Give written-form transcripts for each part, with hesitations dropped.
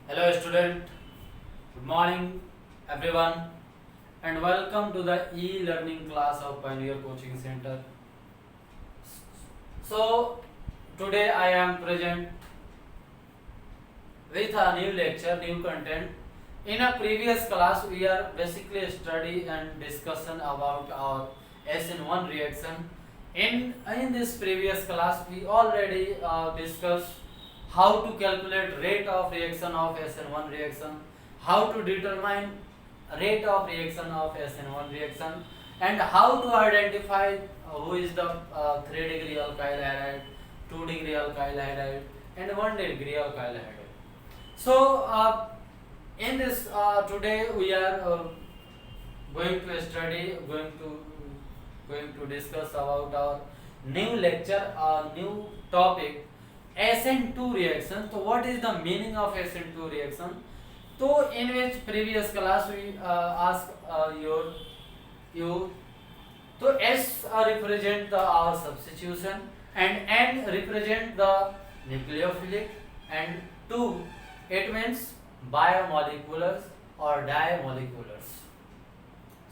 Hello student, good morning everyone and welcome to the e-learning class of Pioneer Coaching Center. So today I am present with a new lecture, new content. In a previous class we are basically study and discussion about our SN1 reaction. In this previous class we already discussed how to calculate rate of reaction of SN1 reaction, how to determine rate of reaction of SN1 reaction, and how to identify who is the 3 degree alkyl halide, 2 degree alkyl halide, and 1 degree alkyl halide. So in this today we are going to study, going to discuss about our new lecture, new topic, SN2 reaction. So what is the meaning of SN2 reaction? So in which previous class we ask you. So S represent our substitution and N represent the nucleophilic, and 2 it means biomoleculars or dimoleculars.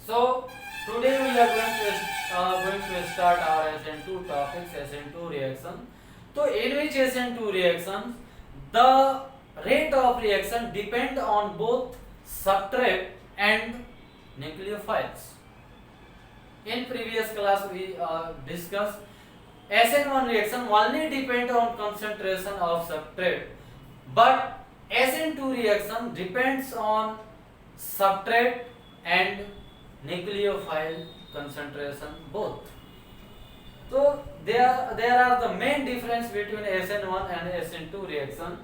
So today we are going to start our SN2 topics, SN2 reaction. So in which SN2 reactions the rate of reaction depend on both substrate and nucleophiles. In previous class we discussed SN1 reaction only depend on concentration of substrate, but SN2 reaction depends on substrate and nucleophile concentration both. So there are the main difference between SN1 and SN2 reaction,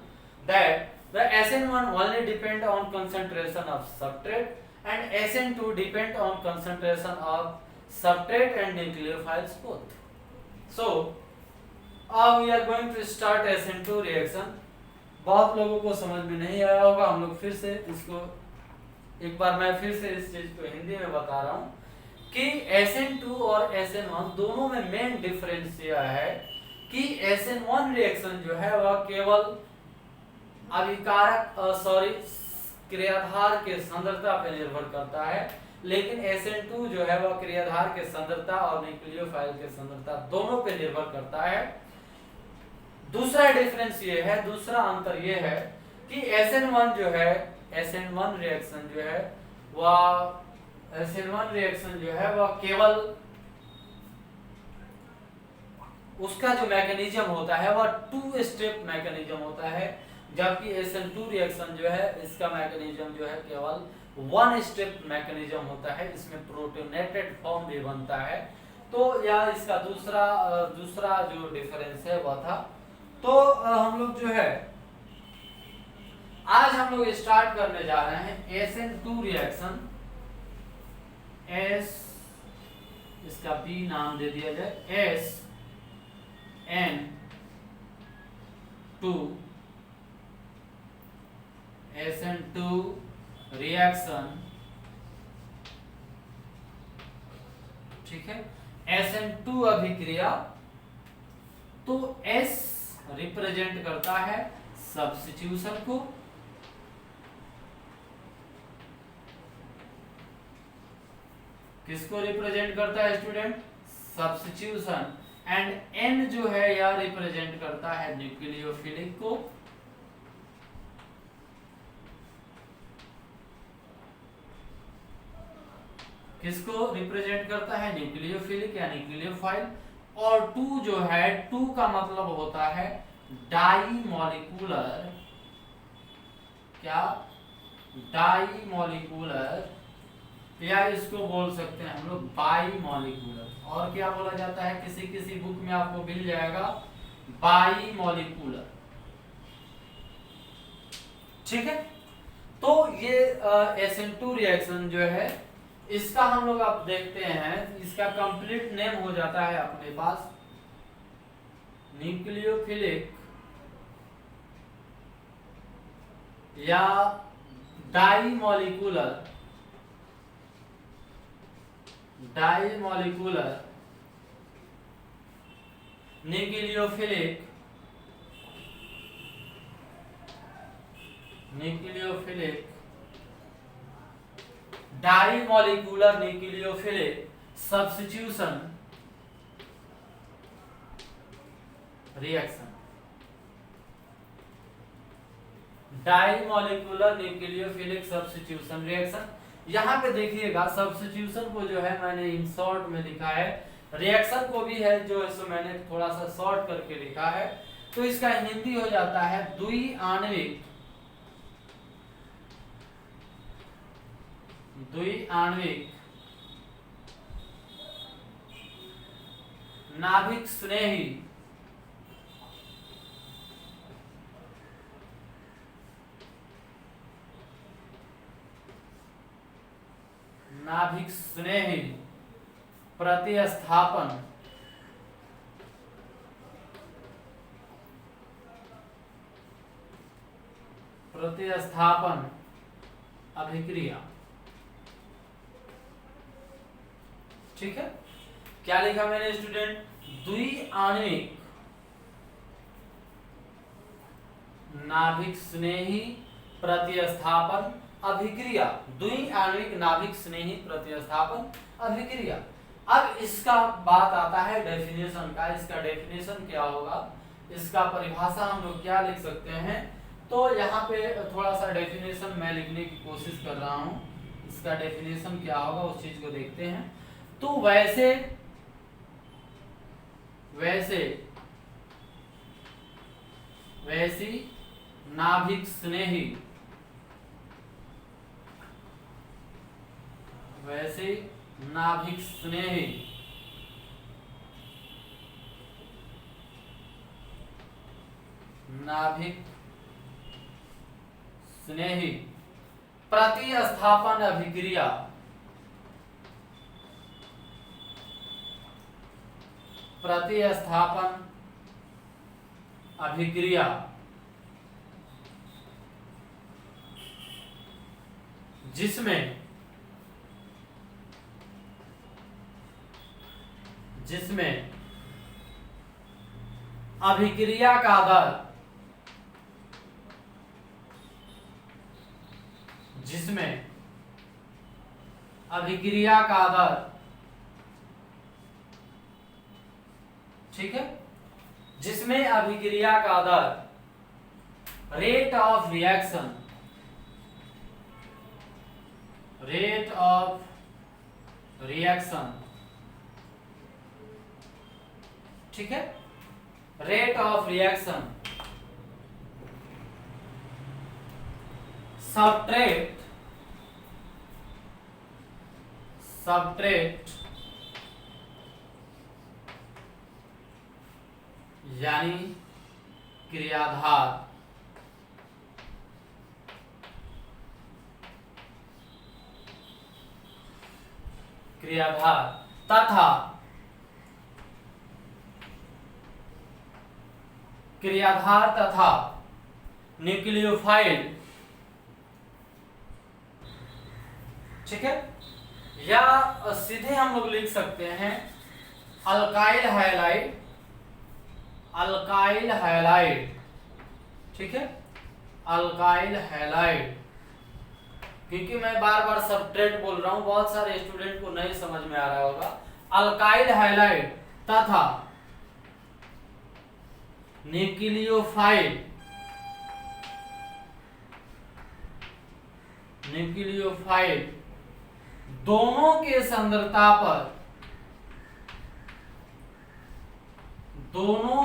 that the SN1 only depend on concentration of substrate and SN2 depend on concentration of substrate and nucleophiles both. So we are going to start SN2 reaction. बहुत लोगों को समझ में नहीं आया होगा, हम लोग फिर से इसको एक बार मैं फिर से इस चीज को हिंदी में बता रहा हूँ कि SN2 और SN1 दोनों में मेन डिफरेंस यह है कि SN1 रिएक्शन जो है वह केवल अभिकारक क्रियाधार के सांद्रता पर निर्भर करता है, लेकिन SN2 जो है वह क्रियाधार के सांद्रता और न्यूक्लियोफाइल के सांद्रता दोनों पे निर्भर करता है। दूसरा डिफरेंस ये है, दूसरा अंतर ये है कि SN1 जो है, SN1 रिएक्शन जो है वह केवल उसका जो मैकेनिज्म होता है वह 2 स्टेप मैकेनिज्म होता है, जबकि SN2 रिएक्शन जो है इसका मैकेनिज्म जो है केवल 1 स्टेप मैकेनिज्म होता है, इसमें प्रोटोनेटेड फॉर्म भी बनता है। तो यह इसका दूसरा जो डिफरेंस है वह था। तो हम लोग जो है आज हम लोग स्टार्ट करने जा रहे हैं SN2 रिएक्शन। इसका B नाम दे दिया जाए, SN2 रिएक्शन, ठीक है। SN2 अभिक्रिया, तो S रिप्रेजेंट करता है सब्स्टिट्यूशन को, किसको रिप्रेजेंट करता है स्टूडेंट? सब्स्टिट्यूशन। एंड N जो है यह रिप्रेजेंट करता है न्यूक्लियोफिलिक को, किसको रिप्रेजेंट करता है? न्यूक्लियोफिलिक या न्यूक्लियोफाइल। और 2 जो है, 2 का मतलब होता है डाईमोलिकुलर, क्या? डाईमोलिकुलर, या इसको बोल सकते हैं हम लोग बाईमोलिकुलर। और क्या बोला जाता है, किसी बुक में आपको मिल जाएगा बाईमोलिकुलर, ठीक है। तो ये SN2 रिएक्शन जो है इसका हम लोग आप देखते हैं, इसका कंप्लीट नेम हो जाता है अपने पास न्यूक्लियोफिलिक या bimolecular nucleophilic nucleophilic bimolecular nucleophilic substitution reaction, bimolecular nucleophilic substitution reaction. यहाँ पे देखिएगा सब्स्टिट्यूशन को जो है मैंने इन शॉर्ट में लिखा है, रिएक्शन को भी है जो है सो मैंने थोड़ा सा शॉर्ट करके लिखा है। तो इसका हिंदी हो जाता है द्विआण्विक नाभिक स्नेही प्रतिस्थापन अभिक्रिया। ठीक है, क्या लिखा मैंने स्टूडेंट? द्विआण्विक नाभिक स्नेही प्रतिस्थापन अभिक्रिया, द्विआण्विक नाभिक स्नेही प्रतिस्थापन अभिक्रिया। अब इसका बात आता है डेफिनेशन का। इसका डेफिनेशन क्या होगा, इसका परिभाषा हम लोग क्या लिख सकते हैं? तो यहाँ पे थोड़ा सा डेफिनेशन मैं लिखने की कोशिश कर रहा हूँ। इसका डेफिनेशन क्या होगा उस चीज को देखते हैं। तो वैसी नाभिक स्नेही प्रतिस्थापन अभिक्रिया जिसमें अभिक्रिया का दर ठीक है, जिसमें अभिक्रिया का दर रेट ऑफ रिएक्शन ठीक है, रेट ऑफ रिएक्शन सबट्रेट यानी क्रियाधार तथा न्यूक्लियोफाइल। ठीक है, या सीधे हम लोग लिख सकते हैं अल्काइल हैलाइड। ठीक है, अल्काइल हैलाइड, क्योंकि मैं बार बार सबट्रेट बोल रहा हूं, बहुत सारे स्टूडेंट को नहीं समझ में आ रहा होगा। अल्काइल हैलाइड तथा न्यूक्लियोफाइल दोनों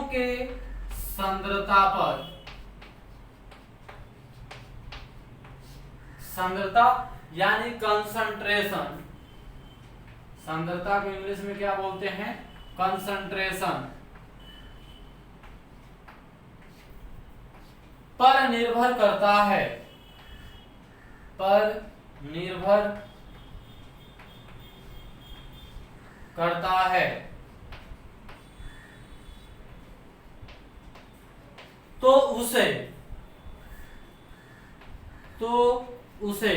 के सांद्रता यानी कंसंट्रेशन, सांद्रता को इंग्लिश में क्या बोलते हैं? कंसंट्रेशन पर निर्भर करता है तो उसे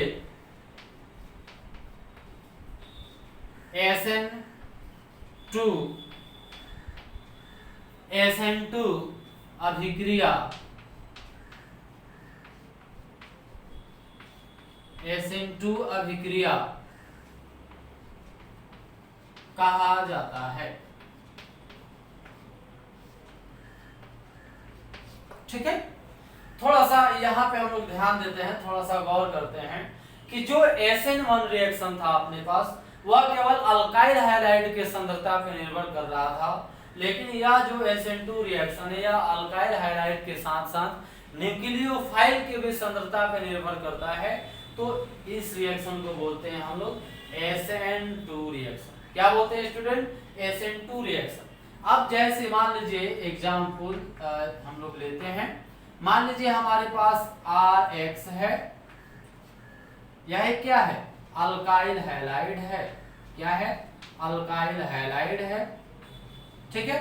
SN2 अभिक्रिया SN2 अभिक्रिया कहा जाता है। ठीक है, थोड़ा सा यहाँ पे हम लोग ध्यान देते हैं, थोड़ा सा गौर करते हैं कि जो SN1 रिएक्शन था अपने पास वह केवल अल्काइल हैलाइड के सांद्रता पर निर्भर कर रहा था, लेकिन यह जो SN2 रिएक्शन है यह अल्काइल हैलाइड के साथ साथ न्यूक्लियोफाइल के भी सांद्रता पर निर्भर करता है। तो इस रिएक्शन को बोलते हैं हम लोग SN2 रिएक्शन। क्या बोलते हैं स्टूडेंट? SN2 reaction. अब जैसे मान लीजिए एग्जाम्पल हम लोग लेते हैं, मान लीजिए हमारे पास RX है, यह क्या है? अल्काइल हैलाइड है। क्या है? अल्काइल हैलाइड है। ठीक है,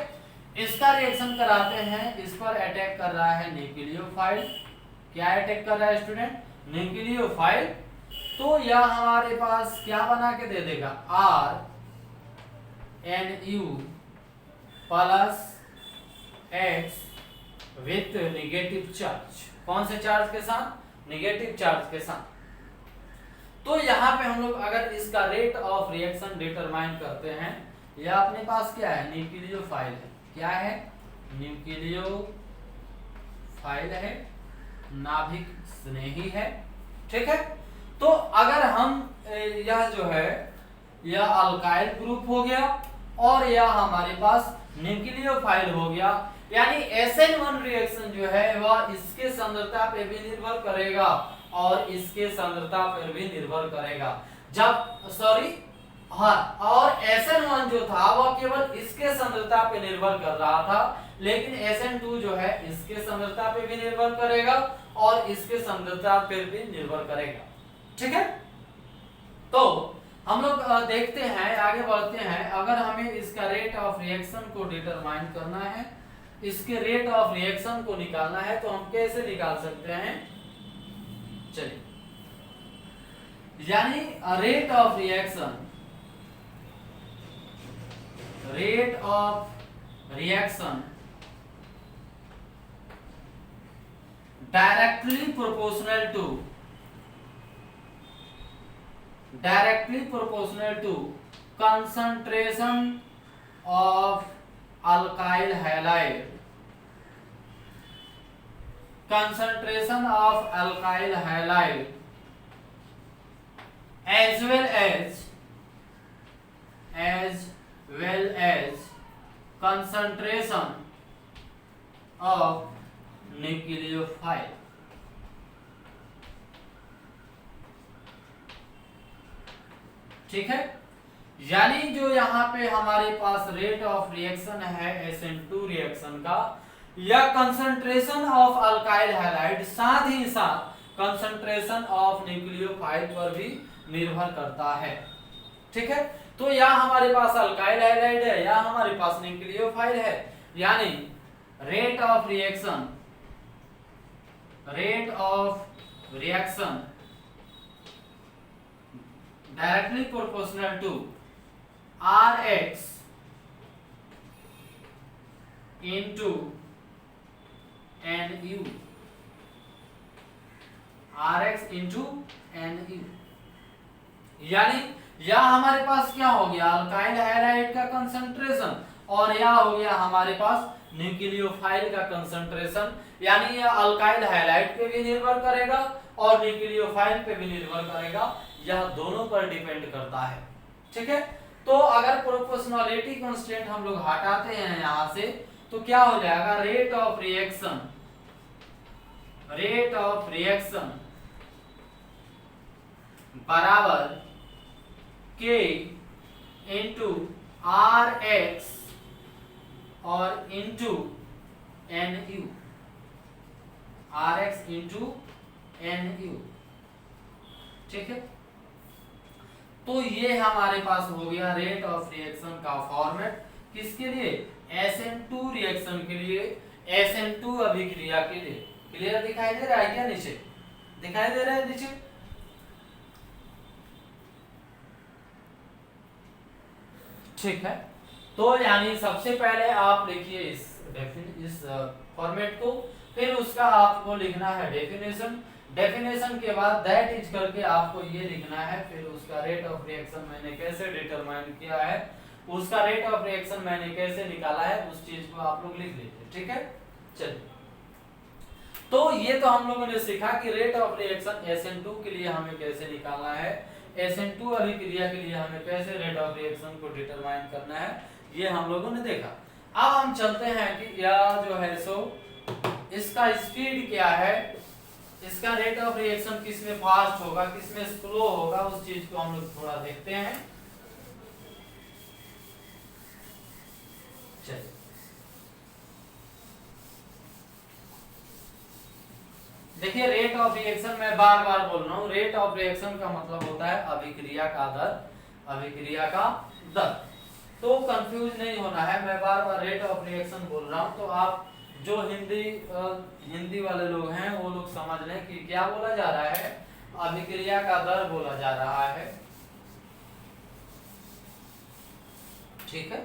इसका रिएक्शन कराते हैं, इस पर अटैक कर रहा है न्यूक्लियोफाइल। क्या अटैक कर रहा है स्टूडेंट? न्यूक्लियोफाइल। तो यह हमारे पास क्या बना के दे देगा? RNU plus X with negative charge. कौन से चार्ज के साथ? निगेटिव चार्ज के साथ। तो यहाँ पे हम लोग अगर इसका रेट ऑफ रिएक्शन डिटरमाइन करते हैं, यह अपने पास क्या है? न्यूक्लियोफाइल है। क्या है? न्यूक्लियोफाइल है, नाभिक स्नेही है। ठीक है, तो अगर हम यह जो है यह अल्काइल ग्रुप हो गया और यह हमारे पास न्यूक्लियोफाइल हो गया, यानी SN1 रिएक्शन जो है वह इसके सांद्रता पे भी निर्भर करेगा और इसके सांद्रता पर भी निर्भर करेगा। और SN1 जो था वह केवल इसके सांद्रता पे निर्भर कर रहा था, लेकिन SN2 जो है इसके सांद्रता पे भी निर्भर करेगा और इसके सांद्रता पर भी निर्भर करेगा। ठीक है, तो हम लोग देखते हैं, आगे बढ़ते हैं। अगर हमें इसका रेट ऑफ रिएक्शन को डिटरमाइन करना है, इसके रेट ऑफ रिएक्शन को निकालना है, तो हम कैसे निकाल सकते हैं? चलिए, यानी rate of reaction directly proportional to concentration of alkyl halide as well as concentration of nucleophile। ठीक है, यानी जो यहाँ पे हमारे पास रेट ऑफ रिएक्शन है SN2 रिएक्शन का, यह कंसंट्रेशन ऑफ अल्काइल हैलाइड साथ ही साथ कंसंट्रेशन ऑफ न्यूक्लियोफाइल पर भी निर्भर करता है। ठीक है, तो यह हमारे पास अल्काइल हैलाइड है, या हमारे पास न्यूक्लियोफाइल है, यानी rate of reaction directly proportional to Rx into Nu। Rx into Nu, यानी यह हमारे पास क्या हो गया? अल्काइल हैलाइड का कंसंट्रेशन, और यह हो गया हमारे पास न्यूक्लियोफाइल का कंसंट्रेशन। यानी यह अल्काइल हैलाइड पे भी निर्भर करेगा और न्यूक्लियोफाइल पे भी निर्भर करेगा, यह दोनों पर डिपेंड करता है। ठीक है, तो अगर प्रोपोर्शनलिटी कांस्टेंट हम लोग हटाते हैं यहां से, तो क्या हो जाएगा? रेट ऑफ रिएक्शन बराबर K इंटू RX और into Nu। RX into Nu। ठीक है, तो ये हमारे पास हो गया रेट ऑफ रिएक्शन का फॉर्मेट। किसके लिए? SN2 रिएक्शन के लिए, SN2 अभिक्रिया के लिए। क्लियर दिखाई दे रहा है क्या? नीचे दिखाई दे रहा है नीचे? ठीक है, तो यानी सबसे पहले आप लिखिए इस फॉर्मेट को, फिर उसका आपको लिखना है डेफिनेशन। डेफिनेशन के बाद दैट इज करके आपको ये लिखना है, फिर उसका रेट ऑफ रिएक्शन मैंने कैसे डिटरमाइन किया है, उसका रेट ऑफ रिएक्शन मैंने कैसे निकाला है, उस चीज को आप लोग लिख लीजिए। ठीक है, चलिए। तो ये तो हम लोगों ने सीखा कि रेट ऑफ रिएक्शन SN2 के लिए हमें कैसे निकालना है, SN2 अभिक्रिया के लिए हमें कैसे रेट ऑफ रिएक्शन को डिटरमाइन करना है, ये हम लोगों ने देखा। अब हम चलते हैं कि यह जो है सो इसका स्पीड क्या है, इसका रेट ऑफ रिएक्शन किस में फास्ट होगा, किस में स्लो होगा, उस चीज को हम लोग थोड़ा देखते हैं। चलिए, देखिए रेट ऑफ रिएक्शन मैं बार बार बोल रहा हूँ, रेट ऑफ रिएक्शन का मतलब होता है अभिक्रिया का दर, अभिक्रिया का दर। तो कंफ्यूज नहीं होना है, मैं बार बार रेट ऑफ रिएक्शन बोल रहा हूँ, तो आप जो हिंदी वाले लोग हैं वो लोग समझ लें कि क्या बोला जा रहा है, अभिक्रिया का दर बोला जा रहा है। ठीक है,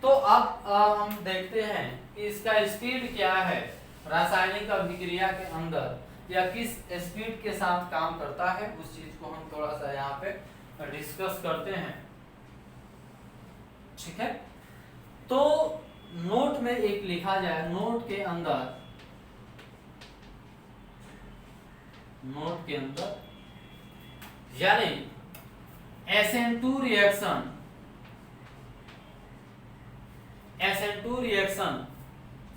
तो अब हम देखते हैं कि इसका स्पीड क्या है, रासायनिक अभिक्रिया के अंदर या किस स्पीड के साथ काम करता है, उस चीज को हम थोड़ा सा यहाँ पे डिस्कस करते हैं। ठीक है, तो नोट में एक लिखा जाए, नोट के अंदर यानी SN2 reaction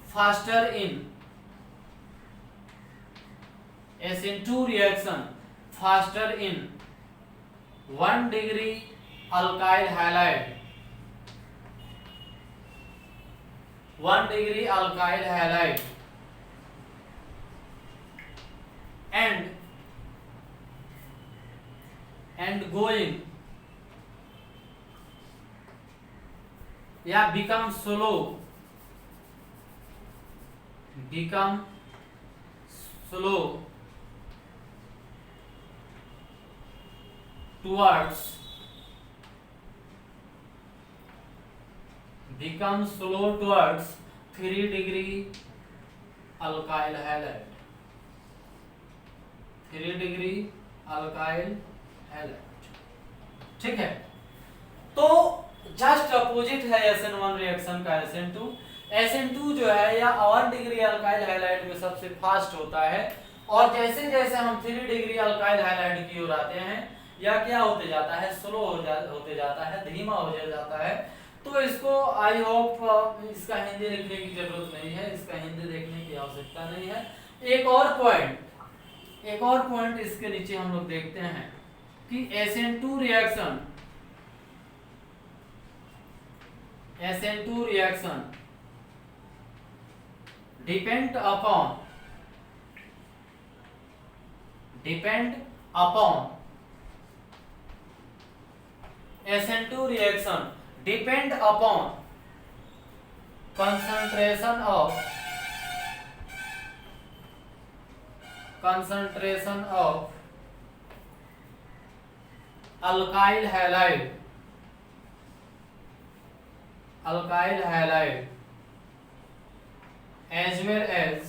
faster in SN2 reaction faster in 1 degree alkyl halide, 1 degree alkyl halide and going या become slow towards 3 degree alkyl halide, 3 degree alkyl halide. ठीक है, तो जस्ट अपोजिट है SN1 रिएक्शन का SN2। SN2 जो है या 1 degree alkyl halide में सबसे फास्ट होता है, और जैसे जैसे हम 3 डिग्री अल्काइल हैलाइड की ओर आते हैं या क्या होते जाता है, स्लो होते जाता है, धीमा हो जाता है। तो इसको आई होप इसका हिंदी लिखने की जरूरत नहीं है, इसका हिंदी देखने की आवश्यकता नहीं है। एक और पॉइंट इसके नीचे हम लोग देखते हैं कि SN2 reaction depend upon SN2 reaction depend upon concentration of alkyl halide as well as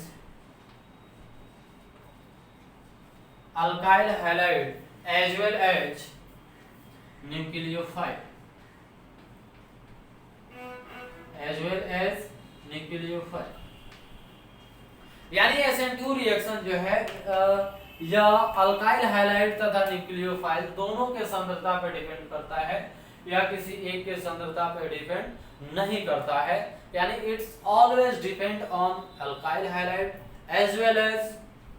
alkyl halide as well as nucleophile यानी SN2 रिएक्शन जो है या अल्काइल हैलाइड तथा न्यूक्लियोफाइल दोनों के सांद्रता पर डिपेंड करता है या किसी एक के सांद्रता पर डिपेंड नहीं करता है। यानी it's always depend on alkyl halide as well as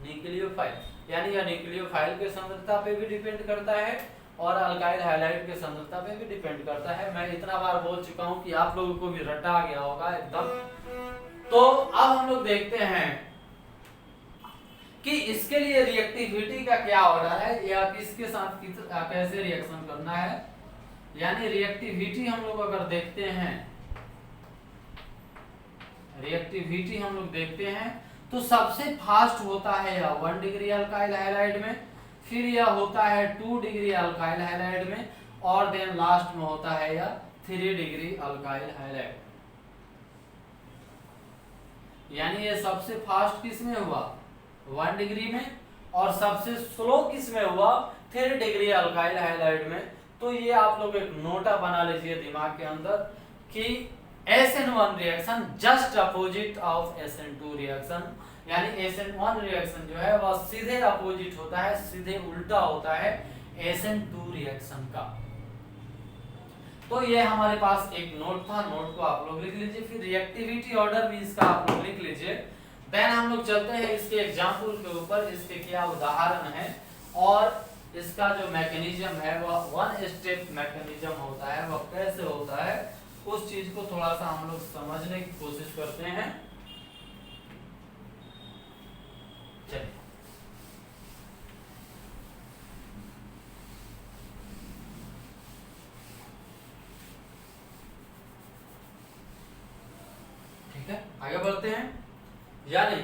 nucleophile, यानी यह न्यूक्लियोफाइल के सांद्रता पे भी डिपेंड करता है और अल्काइल हैलाइड के सांद्रता पे भी डिपेंड करता है। मैं इतना बार बोल चुका हूं कि आप लोगों को भी रटा गया होगा एकदम। तो अब हम लोग देखते हैं कि इसके लिए रिएक्टिविटी का क्या ऑर्डर है या किसके साथ कैसे रिएक्शन करना है। यानी रिएक्टिविटी हम लोग अगर देखते हैं, तो सबसे फास्ट होता है या 1 डिग्री अल्काइल हैलाइड में, फिर यह होता है 2 डिग्री अल्काइल हैलाइड में, और देन लास्ट में होता है या 3 डिग्री अल्काइल हैलाइड। यानी ये सबसे फास्ट किस में हुआ, 1 डिग्री में, और सबसे स्लो किस में हुआ, 3 डिग्री अल्काइल हैलाइड में। तो ये आप लोग एक नोटा बना लीजिए दिमाग के अंदर कि SN1 reaction just opposite of SN2 reaction, यानी SN1 रिएक्शन जो है वह सीधे अपोजिट होता है, सीधे उल्टा होता है SN2 रिएक्शन का। तो ये हमारे पास एक नोट था, नोट को आप लोग लिख लीजिए। फिर रिएक्टिविटी ऑर्डर भी इसका आप लोग लिख लीजिए। देन हम लोग चलते हैं इसके एग्जाम्पल के ऊपर, इसके क्या उदाहरण है और इसका जो मैकेनिज्म है वह 1 स्टेप मैकेनिज्म होता है, वह कैसे होता है, उस चीज को थोड़ा सा हम लोग समझने की कोशिश करते हैं। चलिए ठीक है, आगे बढ़ते हैं। यानी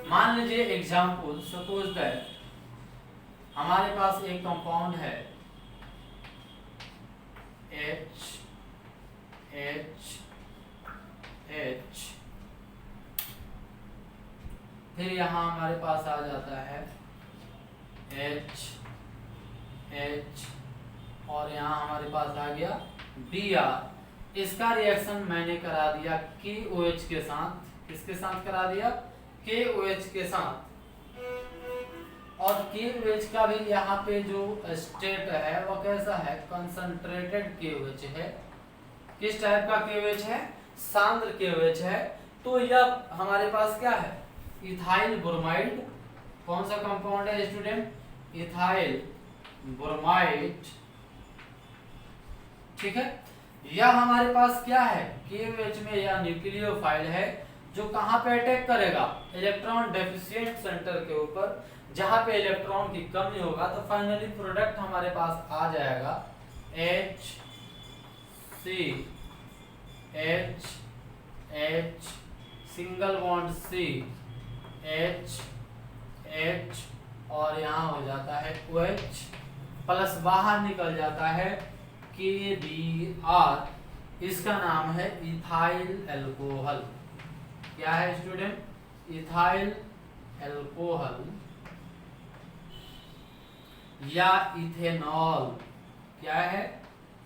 मान लीजिए एग्जाम्पल, सपोज दैट हमारे पास एक कंपाउंड है H फिर यहाँ हमारे पास आ जाता है H और यहाँ हमारे पास आ गया Br। इसका रिएक्शन मैंने करा दिया KOH के साथ, किसके साथ करा दिया, KOH के साथ। और KOH का भी यहाँ पे जो स्टेट है वो कैसा है, कंसंट्रेटेड KOH है। किस टाइप का KOH है, सांद्र KOH है। तो यह हमारे पास क्या है, इथाइल ब्रोमाइड। कौन सा कंपाउंड है स्टूडेंट, इथाइल ब्रोमाइड, ठीक है। यह हमारे पास क्या है, KOH में यह न्यूक्लियोफाइल है जो कहां पे अटैक करेगा, इलेक्ट्रॉन डेफिशिएंट सेंटर के ऊपर। जहां पे इलेक्ट्रॉन की कमी होगा तो फाइनली प्रोडक्ट हमारे पास आ जाएगा H single bond C H और यहाँ हो जाता है OH प्लस बाहर निकल जाता है KBr। इसका नाम है इथाइल अल्कोहल। क्या है स्टूडेंट, इथाइल अल्कोहल या इथेनॉल। क्या है,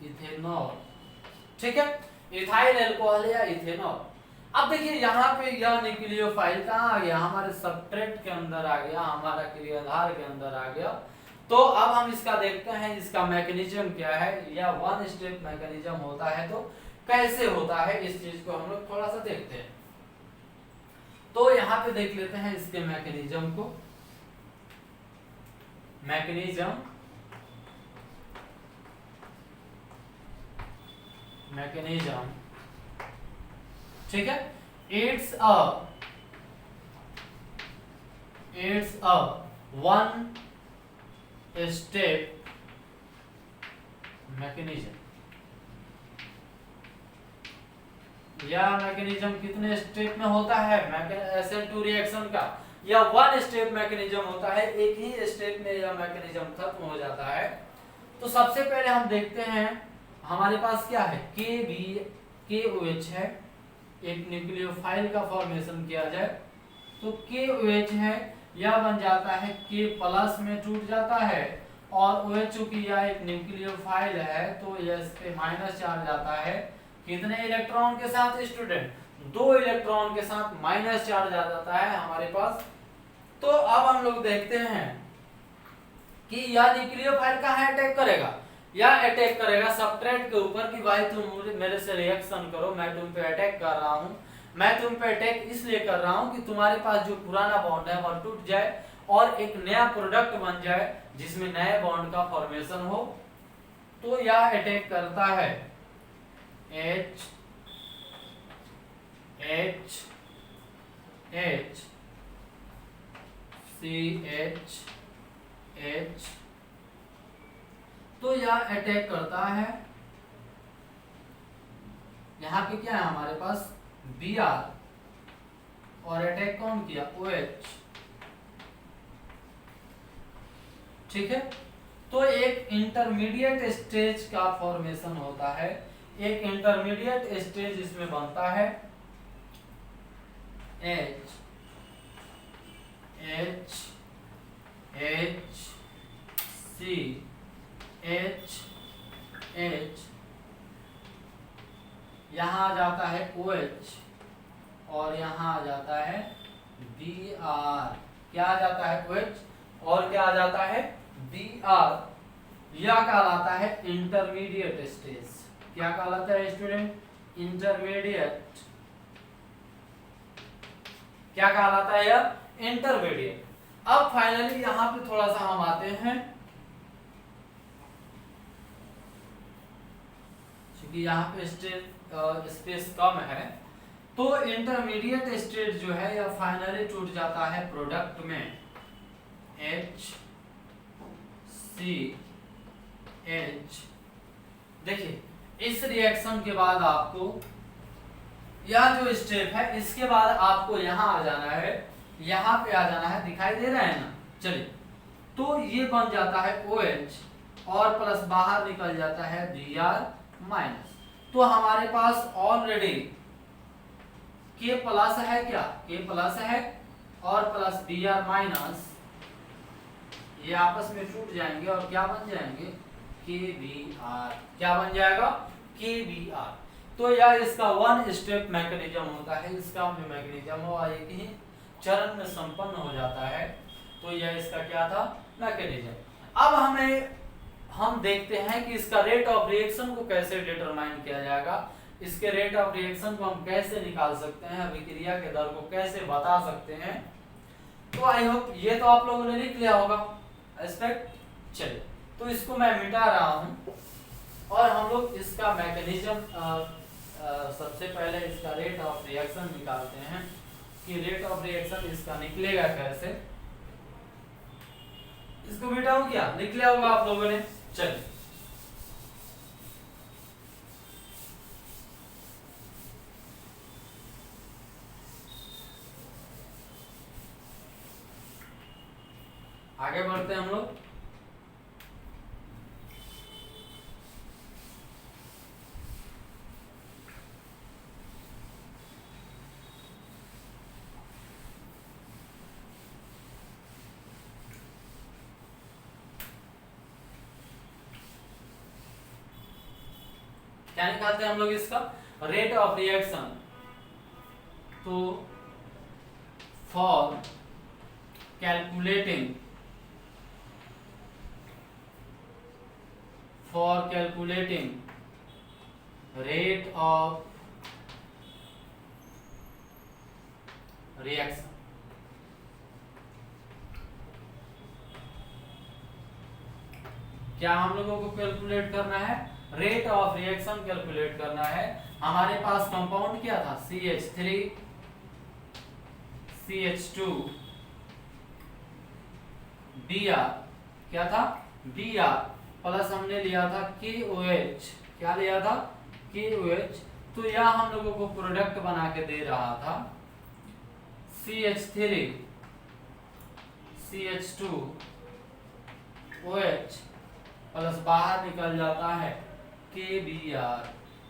इथेनॉल, ठीक है, इथाइल अल्कोहल या इथेनॉल। अब देखिए यहाँ पे यह न्यूक्लियोफाइल कहाँ आ गया, हमारे सबस्ट्रेट के अंदर आ गया, हमारा क्रियाधार के अंदर आ गया। तो अब हम इसका देखते हैं इसका मैकेनिज्म क्या है, या 1 स्टेप मैकेनिज्म होता है तो कैसे होता है, इस चीज को हम लोग थोड़ा सा देखते हैं। तो यहाँ पे देख लेते हैं इसके मैकेनिज्म को। मैकेनिज्म ठीक है, इट्स अ 1 स्टेप मैकेनिज्म। या मैकेनिज्म कितने स्टेप में होता है, SN2 रिएक्शन का या 1 स्टेप मैकेनिज्म होता है, एक ही स्टेप में यह मैकेनिज्म खत्म हो जाता है। तो सबसे पहले हम देखते हैं हमारे पास क्या है, KOH है, एक न्यूक्लियोफाइल का फॉर्मेशन किया जाए तो KOH है, यह बन जाता है K प्लस में टूट जाता है और OH चूंकि यह एक न्यूक्लियोफाइल है तो यह इस पे माइनस चार्ज आता है। कितने इलेक्ट्रॉन के साथ स्टूडेंट, 2 इलेक्ट्रॉन के साथ माइनस चार्ज आ जाता है हमारे पास। तो अब हम लोग देखते हैं कि यह न्यूक्लियोफाइल कहाँ अटैक करेगा, या अटैक करेगा सबस्ट्रेट के ऊपर कि भाई तुम मेरे से रिएक्शन करो, मैं तुम पे अटैक कर रहा हूँ। मैं तुम पे अटैक इसलिए कर रहा हूँ कि तुम्हारे पास जो पुराना बॉन्ड है वह टूट जाए और एक नया प्रोडक्ट बन जाए जिसमें नए बॉन्ड का फॉर्मेशन हो। तो यह अटैक करता है H CH H। तो यह अटैक करता है, यहाँ पे क्या है हमारे पास Br और अटैक कौन किया, OH, ठीक है। तो एक इंटरमीडिएट स्टेज का फॉर्मेशन होता है, एक इंटरमीडिएट स्टेज इसमें बनता है H H C H H, यहाँ आ जाता है OH और यहाँ आ जाता है Br। क्या आ जाता है OH और क्या आ जाता है Br। यह कहलाता है इंटरमीडिएट स्टेज। क्या कहलाता है स्टूडेंट? इंटरमीडिएट। क्या कहलाता है यह? इंटरमीडिएट। अब फाइनली यहां पे थोड़ा सा हम आते हैं, क्योंकि यहाँ पे स्पेस कम है, तो इंटरमीडिएट स्टेट जो है यह फाइनली टूट जाता है प्रोडक्ट में HCH। देखिए इस रिएक्शन के बाद आपको यह जो स्टेप है इसके बाद आपको यहाँ आ जाना है, यहाँ पे आ जाना है, दिखाई दे रहा है ना? चलिए, तो ये बन जाता है OH और प्लस बाहर निकल जाता है Br माइनस। तो हमारे पास ऑलरेडी K प्लस है, क्या K प्लस है और प्लस Br माइनस, ये आपस में छूट जाएंगे और क्या बन जाएंगे? KBr। क्या बन जाएगा? KBr। तो यह इसका वन स्टेप मैकेनिज्म होता है, इसका मैकेनिज्म वो एक ही चरण में संपन्न हो जाता है। तो यह इसका क्या था? मैकेनिज्म। अब हम देखते हैं कि इसका रेट ऑफ रिएक्शन को कैसे डिटरमाइन किया जाएगा, इसके रेट ऑफ रिएक्शन को हम कैसे निकाल सकते हैं, अभिक्रिया के दर को कैसे बता सकते हैं। तो आई होप ये तो आप लोगों ने लिख लिया होगा एस्पेक्ट। चलिए, तो इसको मैं मिटा रहा हूं और हम लोग इसका मैकेनिज्म सबसे पहले इसका रेट ऑफ रिएक्शन निकालते हैं कि रेट ऑफ रिएक्शन इसका निकलेगा कैसे। इसको मिटाऊं क्या? लिख लिया होगा आप लोगों ने। चलिए, आगे बढ़ते हैं हम लोग। क्या निकालते हैं हम लोग? इसका रेट ऑफ रिएक्शन। तो for calculating rate of reaction, क्या हम लोगों को कैलकुलेट करना है? रेट ऑफ रिएक्शन कैलकुलेट करना है। हमारे पास कंपाउंड क्या था? CH3 CH2 Br। क्या था? Br प्लस हमने लिया था KOH। क्या लिया था? KOH। तो यह हम लोगों को प्रोडक्ट बना के दे रहा था CH3 CH2 OH प्लस बाहर निकल जाता है KBr।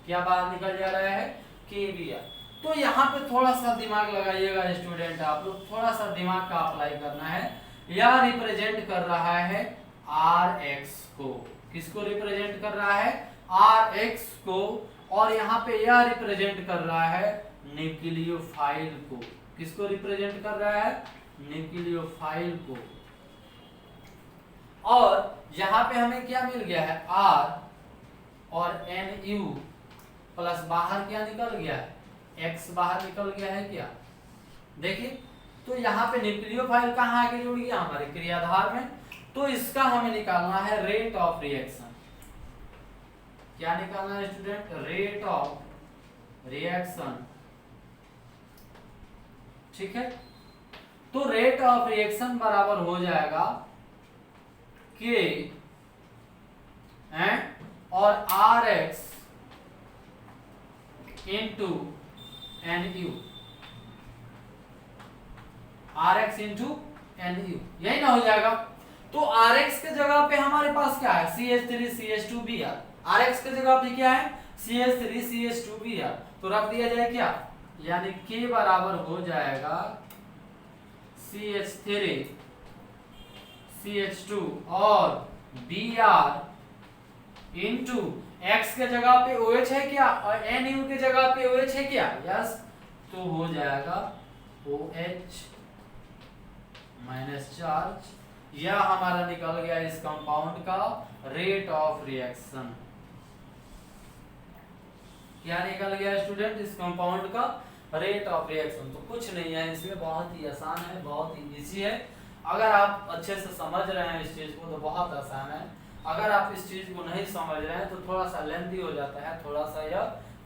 क्या बाहर निकल जा रहा है? KBr। तो यहाँ पे थोड़ा सा दिमाग लगाइएगा स्टूडेंट, आप लोग थोड़ा सा दिमाग का अप्लाई करना है। यह रिप्रेजेंट कर रहा है Rx को। किसको रिप्रेजेंट कर रहा है? Rx को। और यहाँ पे यह रिप्रेजेंट कर रहा है न्यूक्लियोफाइल को। किसको रिप्रेजेंट कर रहा है? न्यूक्लियोफाइल को। और यहाँ पे हमें क्या मिल गया है? R और Nu प्लस बाहर क्या निकल गया है? X बाहर निकल गया है। क्या देखिए, तो यहाँ पे न्यूक्लियोफाइल कहाँ आके जुड़ गया? हमारे क्रियाधार में। तो इसका हमें निकालना है रेट ऑफ रिएक्शन। क्या निकालना है स्टूडेंट? Rate of reaction. ठीक है, तो रेट ऑफ रिएक्शन बराबर हो जाएगा K और Rx into Nu। Rx into Nu, यही ना हो जाएगा। तो Rx के जगह पे हमारे पास क्या है? CH3 CH2 Br। Rx के जगह पे क्या है? CH3 CH2 Br। तो रख दिया जाए क्या? यानी K बराबर हो जाएगा CH3 CH2 और Br इंटू X के जगह पे OH है क्या और Nu के जगह पे OH है क्या, यस, तो हो जाएगा OH माइनस चार्ज। यह हमारा निकल गया इस कंपाउंड का रेट ऑफ रिएक्शन। क्या निकल गया स्टूडेंट, इस कंपाउंड का रेट ऑफ रिएक्शन। तो कुछ नहीं है इसमें, बहुत ही आसान है, बहुत ही इजी है। अगर आप अच्छे से समझ रहे हैं इस चीज को तो बहुत आसान है। अगर आप इस चीज को नहीं समझ रहे हैं तो थोड़ा सा लेंथी हो जाता है, थोड़ा सा यह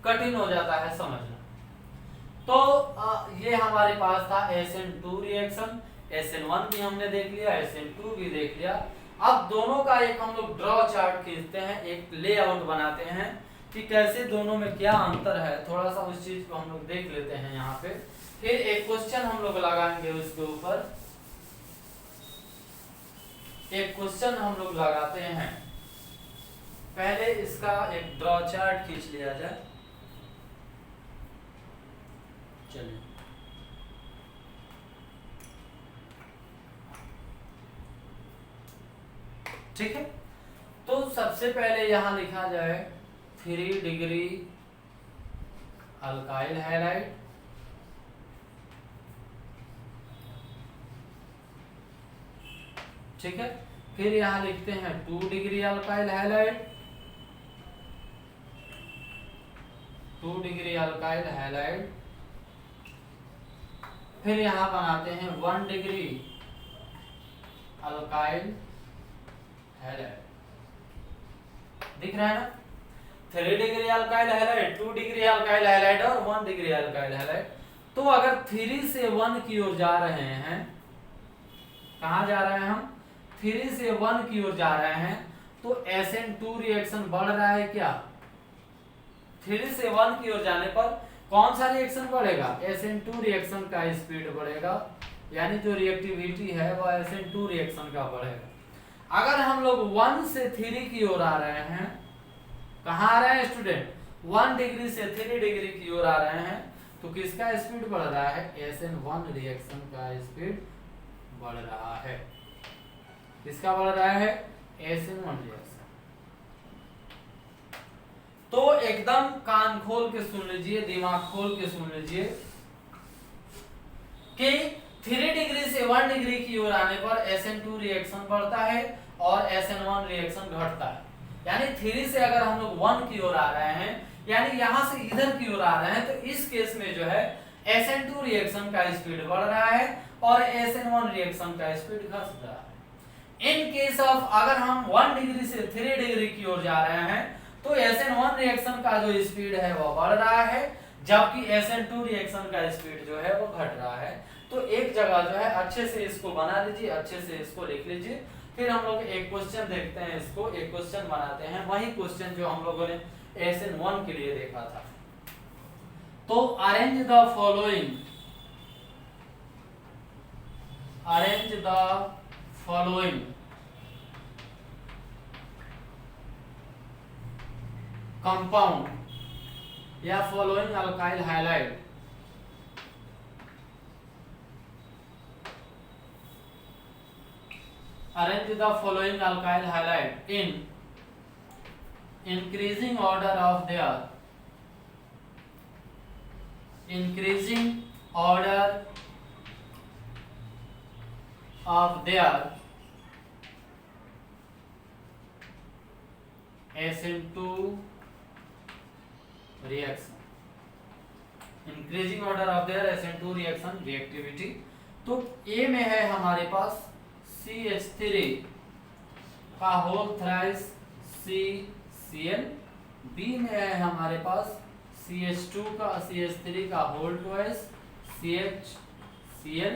कठिन हो जाता है समझना। तो ये हमारे पास था SN2 रिएक्शन। SN1 भी हमने देख लिया, SN2 भी देख लिया। अब दोनों का एक हम लोग ड्रॉ चार्ट खींचते हैं, एक लेआउट बनाते हैं कि कैसे दोनों में क्या अंतर है, थोड़ा सा उस चीज को हम लोग देख लेते हैं यहाँ पे। फिर एक क्वेश्चन हम लोग लगाएंगे उसके ऊपर, एक क्वेश्चन हम लोग लगाते हैं। पहले इसका एक ड्रॉ चार्ट खींच लिया जाए। चलिए, ठीक है। तो सबसे पहले यहां लिखा जाए 3 डिग्री अल्काइल हैलाइड, ठीक है। फिर यहां लिखते हैं 2 degree alkyl halide, 2 degree alkyl halide. फिर यहां बनाते हैं 1 डिग्री अल्काइल हैलाइड। दिख रहा है ना, 3 degree alkyl halide, 2 degree alkyl halide और 1 डिग्री अल्काइल हैलाइड। तो अगर 3 से 1 की ओर जा रहे हैं, कहां जा रहे हैं हम, 3 से 1 की ओर जा रहे हैं, तो SN2 रिएक्शन बढ़ रहा है क्या, 3 से 1 की ओर जाने पर कौन सा रिएक्शन बढ़ेगा, SN2 रिएक्शन का स्पीड बढ़ेगा, यानी जो रिएक्टिविटी है वह SN2 रिएक्शन का बढ़ेगा। अगर हम लोग 1 से 3 की ओर आ रहे हैं, कहां आ रहे हैं स्टूडेंट, 1 डिग्री से 3 डिग्री की ओर आ रहे हैं, तो किसका स्पीड बढ़ रहा है, SN1 रिएक्शन का स्पीड बढ़ रहा है। किसका बढ़ रहा है, SN1 रिएक्शन। तो एकदम कान खोल के सुन लीजिए, दिमाग खोल के सुन लीजिए कि 3 डिग्री से 1 डिग्री की ओर आने पर SN2 रिएक्शन बढ़ता है और SN1 रिएक्शन घटता है। यानी 3 से अगर हम लोग 1 की ओर आ रहे हैं, यानी यहां से इधर की ओर आ रहे हैं, तो इस केस में जो है SN2 रिएक्शन का स्पीड बढ़ रहा है और SN1 रिएक्शन का स्पीड घट रहा है। इन केस ऑफ अगर हम 1 डिग्री से 3 डिग्री की ओर जा रहे हैं, तो SN1 रिएक्शन का जो स्पीड है वो बढ़ रहा है, जबकि SN2 रिएक्शन का स्पीड जो है वो घट रहा है। तो एक जगह जो है अच्छे से इसको बना लीजिए, अच्छे से इसको लिख लीजिए। फिर हम लोग एक क्वेश्चन देखते हैं, इसको एक क्वेश्चन बनाते हैं, वही क्वेश्चन जो हम लोगों ने SN1 के लिए देखा था। तो arrange the following, arrange the following compound या following alkyl halide arrange the following alkyl halide in increasing order of their SN2 reaction, increasing order of their SN2 reaction reactivity। तो A में है हमारे पास CH3 का whole thrice CCl, B में है हमारे पास CH3 का होल ट्वाइस CHCl,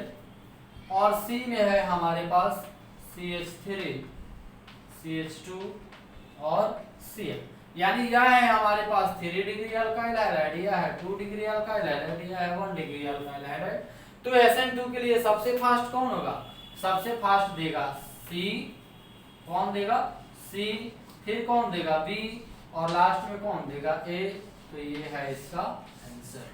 और C में है हमारे पास CH3 CH2 और Cl। यानी यह है हमारे पास 3 डिग्री अल्काइल हैलाइड, यह है 2 डिग्री अल्काइल हैलाइड, यह है 1 डिग्री अल्काइल हैलाइड। तो SN2 के लिए सबसे फास्ट कौन होगा, सबसे फास्ट देगा C, कौन देगा C, फिर कौन देगा B, और लास्ट में कौन देगा A। तो ये है इसका आंसर,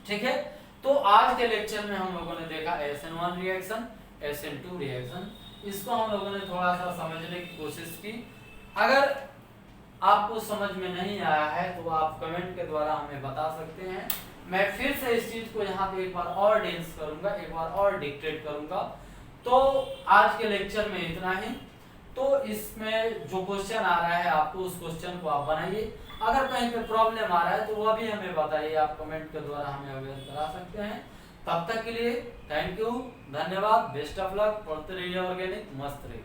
ठीक है। तो आज के लेक्चर में हम लोगों ने देखा SN1 रिएक्शन, SN2 रिएक्शन। इसको हम लोगों ने थोड़ा सा समझने की कोशिश की। अगर आपको समझ में नहीं आया है तो आप कमेंट के द्वारा हमें बता सकते हैं। मैं फिर से इस चीज को यहाँ पे एक बार और डेंस करूंगा, एक बार और डिक्टेट करूंगा। तो आज के लेक्चर में इतना ही। तो इसमें जो क्वेश्चन आ रहा है आपको उस क्वेश्चन को आप बनाइए। अगर कहीं पे प्रॉब्लम आ रहा है तो वह भी हमें बताइए, आप कमेंट के द्वारा हमें अवेयर करा सकते हैं। तब तक के लिए थैंक यू, धन्यवाद, बेस्ट ऑफ लक, पढ़ते रहिए ऑर्गेनिक, मस्त रहिए।